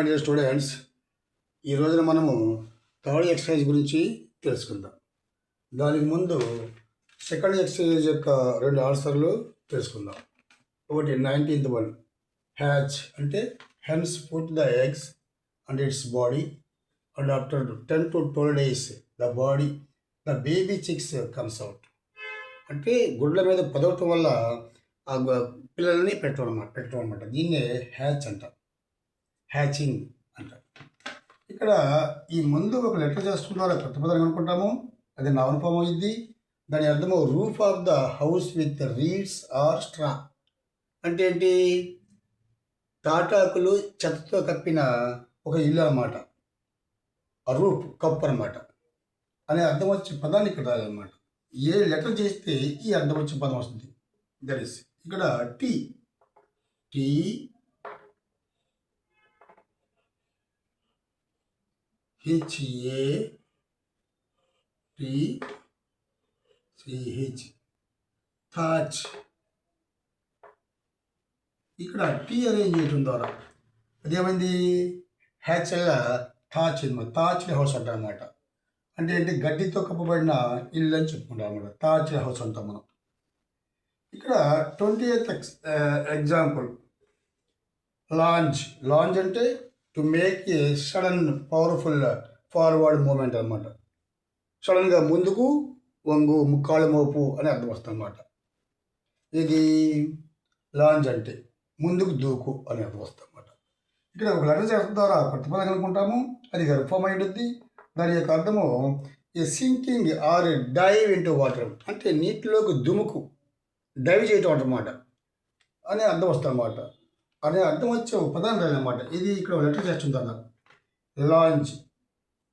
Dear students, ఈ రోజున మనము థర్డ్ ఎక్సర్సైజ్ గురించి తెలుసుకుందాం. దానికి ముందు సెకండ్ ఎక్సర్సైజ్ యొక్క రెండు ఆన్సర్లు తెలుసుకుందాం. ఒకటి 19th వన్, హ్యాచ్ అంటే hence put the eggs and it's body and after 10 to 12 days the baby chicks comes out. అంటే గుడ్ల మీద పదవటం వల్ల ఆ పిల్లల్ని పెట్టడం అనమాట. దీన్నే హ్యాచ్ అంటాం, హ్యాచింగ్ అంటారు. ఇక్కడ ఈ ముందు ఒక లెటర్ చేసుకుంటారో కొత్త పదాన్ని అనుకుంటాము, అది నౌన్ ఫామ్ అయింది. దాని అర్థము roof of the house with reeds or straw. అంటే ఏంటి? తాటాకులు చెత్తతో కప్పిన ఒక ఇల్లు అనమాట. ఆ రూఫ్ కప్పు అనమాట అనే అర్థం వచ్చే పదాన్ని ఇక్కడ రాయాలన్నమాట. ఏ లెటర్ చేస్తే ఈ అర్థం వచ్చే పదం వస్తుంది. దట్ ఈస్ ఇక్కడ టీ టీ HATCH థాచ్. ఇక్కడ టీ అరేంజ్ చేయడం ద్వారా అదేమైంది? హ్యాచ్ థాచ్ అనమాట. థాచ్డ్ హౌస్ అంటాం అనమాట. అంటే ఏంటి? గడ్డితో కప్పబడిన ఇల్లు అని చెప్పుకుంటాం అనమాట. థాచ్డ్ హౌస్ అంటాం మనం. ఇక్కడ 20th ఎగ్జాంపుల్, లాంచ్. లాంచ్ అంటే to make a sudden powerful forward movement అనమాట. సడన్గా ముందుకు వంగు, ముక్కాళ్ళ మోపు అని అర్థం వస్తుంది అనమాట. ఇది లాంచ్ అంటే ముందుకు దూకు అని అర్థం వస్తుంది అనమాట. ఇక్కడ ఒక లెటర్ చేసిన ద్వారా కొత్త పదం అనుకుంటాము, అది గర్భం అయి ఉంటుంది. దాని యొక్క అర్థము a sinking or dive into water, అంటే నీటిలోకి దుముకు, డైవ్ చేయటం అన్నమాట అనే అర్థం వస్తుంది అన్నమాట. అనే అర్థం వచ్చే పదాన్ని రాయాలన్నమాట. ఇది ఇక్కడ లెటర్ చేస్తుంది కదా, లాంచ్.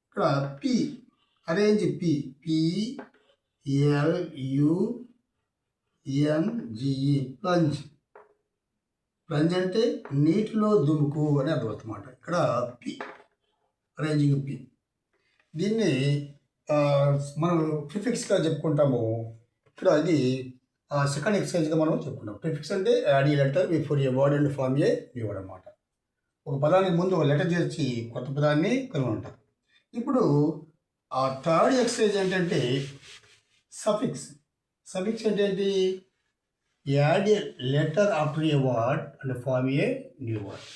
ఇక్కడ P arrange, PLUNGE plunge. Plunge అంటే నీటిలో దుముకు అని అర్థం అన్నమాట. ఇక్కడ పి అరేంజింగ్ పి. దీన్ని మనం ప్రిఫిక్స్గా చెప్పుకుంటాము. ఇక్కడ ఇది సెకండ్ ఎక్సర్సైజ్గా మనం చెప్పుకుంటాం. ప్రిఫిక్స్ అంటే add a letter before a word and form a new word అనమాట. ఒక పదానికి ముందు ఒక లెటర్ చేర్చి కొత్త పదాన్ని కనుగొంటాం. ఇప్పుడు ఆ థర్డ్ ఎక్సర్సైజ్ ఏంటంటే సఫిక్స్. సఫిక్స్ అంటే ఏంటి? Add a letter after a word and form a new word.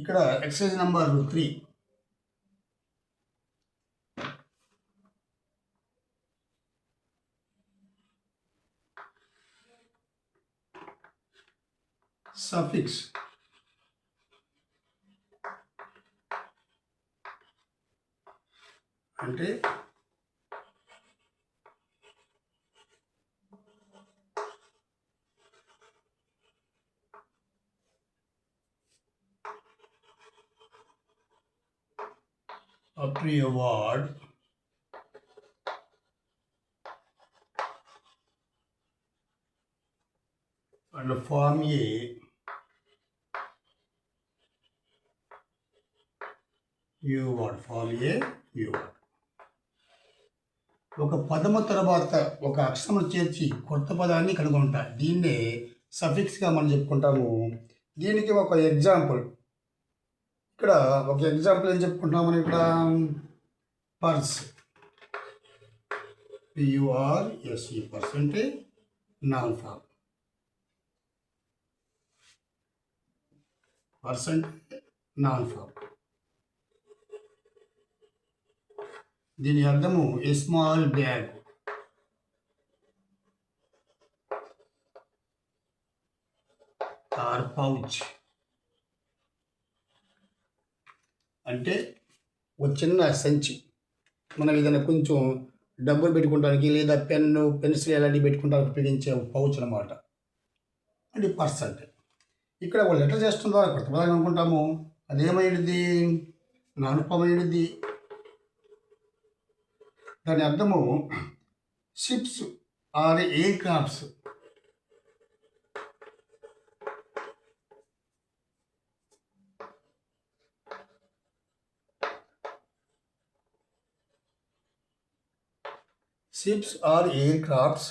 ఇక్కడ ఎక్సర్సైజ్ నెంబర్ 3. సఫిక్స్ అంటే after a word and form a new word. ఒక పదము తర్వాత ఒక అక్షరం చేర్చి కొత్త పదాన్ని కనుగొంటా. దీన్నే సఫిక్స్గా మనం చెప్పుకుంటాము. దీనికి ఒక ఎగ్జాంపుల్, ఇక్కడ ఒక ఎగ్జాంపుల్ ఏం చెప్పుకుంటున్నాం మనం? ఇక్కడ పర్స్, PURSE, పర్స్ అంటే నౌన్ ఫామ్. పర్స్ అంటే నౌన్ ఫామ్. దీని అర్థము a small bag, or pouch. అంటే ఒక చిన్న సంచి, మనం ఏదైనా కొంచెం డబ్బులు పెట్టుకోవడానికి లేదా పెన్ను, పెన్సిల్ అలాంటివి పెట్టుకోవడానికి ఉపయోగించే పౌచ్ అనమాట. అంటే పర్స్ అంటే. ఇక్కడ ఒక లెటర్ చేస్తున్న ద్వారా కొత్త పదాన్ని అనుకుంటాము, అదేమైనది? నానుపమైనది. దాని అర్థము ships or aircrafts. Ships are aircrafts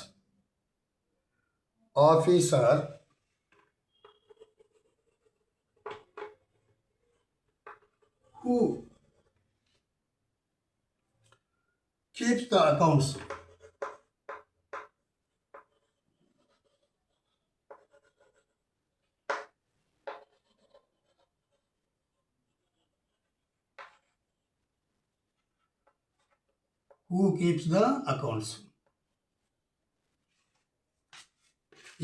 officer who keeps the accounts. Who keeps the accounts.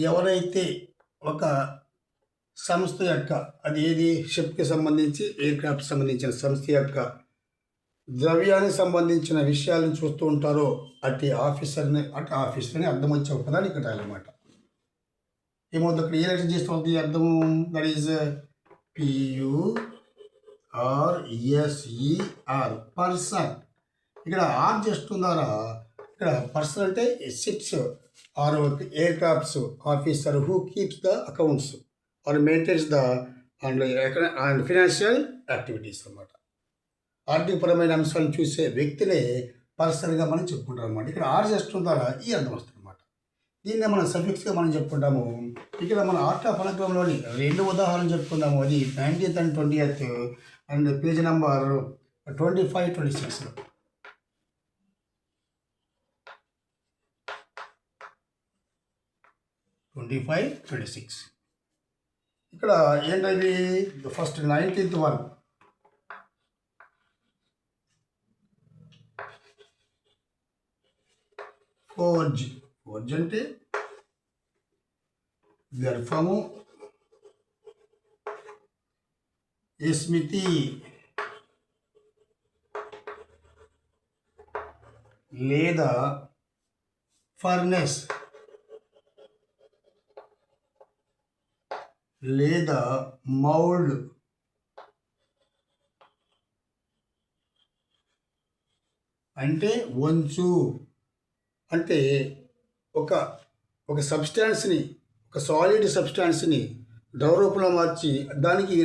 ఎవరైతే ఒక సంస్థ యొక్క, అది ఏది, షిప్కి సంబంధించి ఎయిర్క్రాఫ్ట్ సంబంధించిన సంస్థ యొక్క ద్రవ్యానికి సంబంధించిన విషయాలను చూస్తూ ఉంటారో అటు ఆఫీసర్ని అర్థం వచ్చే ఒక పదాన్ని ఇక్కడ రాయాలన్నమాట. ఏమవుతుంది అక్కడ ఏ లెటర్ చేస్తుంది అర్థము, దట్ ఈజ్ PURSER, పర్సన్. ఇక్కడ ఆర్ చేస్తుందారా, ఇక్కడ పర్సన్ అంటే ships or aircrafts officer who keeps the accounts or maintains the and financial activities అన్నమాట. ఆర్థికపరమైన అంశాలను చూసే వ్యక్తినే పర్సన్గా మనం చెప్పుకుంటాం అన్నమాట. ఇక్కడ ఆర్ చేస్తుందారా ఈ అర్థం వస్తుంది అన్నమాట. దీన్నే మనం సఫిక్స్గా మనం చెప్పుకుంటాము. ఇక్కడ మన ఆర్ట్ ఆఫ్ అనగ్రంలోని 2 ఉదాహరణలు చెప్పుకుందాము. అది 19th and 20th and page number 25-26. ఇక్కడ ఏంటది, ఫస్ట్ 19th వన్, ఫోర్జ్ అంటే గర్భము, స్మితి లేదా ఫర్నెస్ లేదా మౌల్డ్ అంటే వంచు. అంటే ఒక సబ్స్టాన్స్ని, ఒక సాలిడ్ సబ్స్టాన్స్ని ద్రవ రూపంలో మార్చి దానికి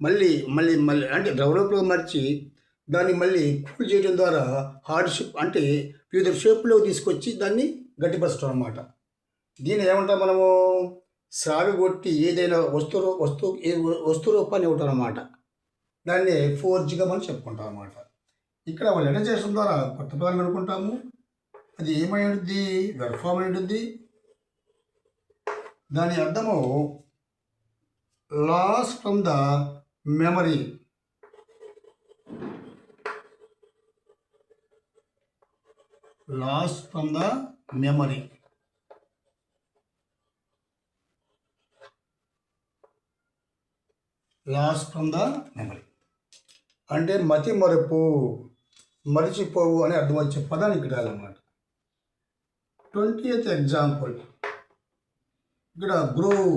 మళ్ళీ అంటే ద్రవ రూపంలో మార్చి దాన్ని మళ్ళీ కూల్ చేయడం ద్వారా హార్డ్షిప్ అంటే వివిధ షేప్లో తీసుకొచ్చి దాన్ని గట్టిపరచడం అన్నమాట. దీన్ని ఏమంటాం మనము, సాగగొట్టి ఏదైనా వస్తు రూపాన్ని ఇవ్వటం అన్నమాట. దాన్ని ఫోర్జ్గా మనం చెప్పుకుంటాం అన్నమాట. ఇక్కడ వాళ్ళు లెటర్ చేయడం ద్వారా కొత్త పదాలు అనుకుంటాము. అది ఏమై ఉంటుంది, వెర్ఫామ్ అయి ఉంటుంది. దాని అర్థము loss from the memory. Loss from the memory. Loss from the memory అంటే మతి మరుపు, మరిచిపోవు అని అర్థం వచ్చే పదాన్ని ఇక్కడ అన్నమాట. 20th ఎగ్జాంపుల్, ఇక్కడ గ్రోవ్,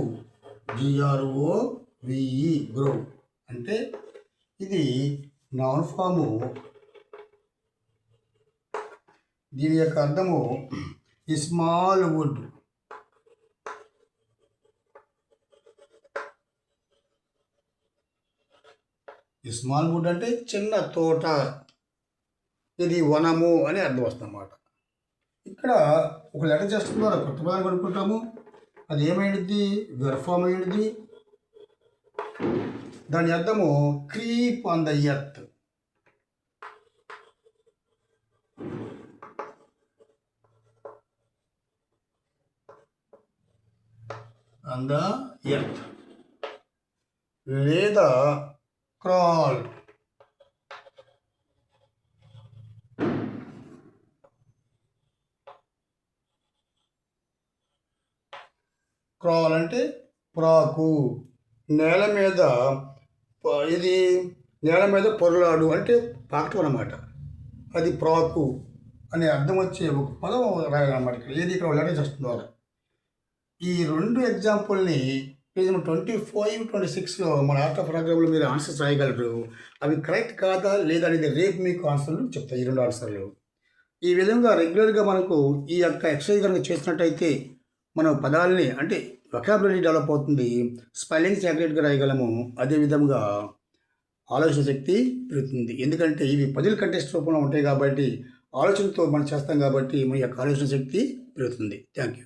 GROVE, గ్రోవ్ అంటే ఇది నౌన్ ఫాము. దీని యొక్క అర్థము స్మాల్ వుడ్. స్మాల్ వుడ్ అంటే చిన్న తోట, ఇది వనము అని అర్థం వస్తుంది అన్నమాట. ఇక్కడ ఒక లెటర్ చేస్తున్న ద్వారా కొత్త పదాన్ని కనుక్కుంటాము. అది ఏమైంది, వెర్ఫామ్ అయింది. దాని అర్థము creep on the earth. On the earth లేదా క్రాల్. క్రాల్ అంటే ప్రాకు. నేల మీద పొరలాడు అంటే పాకటం అన్నమాట. అది ప్రాకు అనే అర్థం వచ్చే ఒక పదం రాయాలన్నమాట. ఇక్కడ ఏది ఇక్కడ లెటర్ చేస్తున్నారు. ఈ 2 ఎగ్జాంపుల్ని పేజ్ 25-26లో మన ఆర్ట్ ఆఫ్ ప్రోగ్రామ్లో మీరు ఆన్సర్స్ రాయగలరు. అవి కరెక్ట్ కాదా లేదా అనేది రేపు మీకు ఆన్సర్లు చెప్తాయి, ఈ 2 ఆన్సర్లు. ఈ విధంగా రెగ్యులర్గా మనకు ఈ యొక్క ఎక్సర్సైజ్ కనుక చేసినట్టయితే మనం పదాలని అంటే వొకాబులరీ డెవలప్ అవుతుంది, స్పెల్లింగ్స్ యాక్యురేట్గా రాయగలము. అదేవిధంగా ఆలోచన శక్తి పెరుగుతుంది. ఎందుకంటే ఇవి పజిల్ కంటెస్ట్ రూపంలో ఉంటాయి కాబట్టి ఆలోచనతో మనం చేస్తాం కాబట్టి మన యొక్క ఆలోచన శక్తి పెరుగుతుంది. Thank you.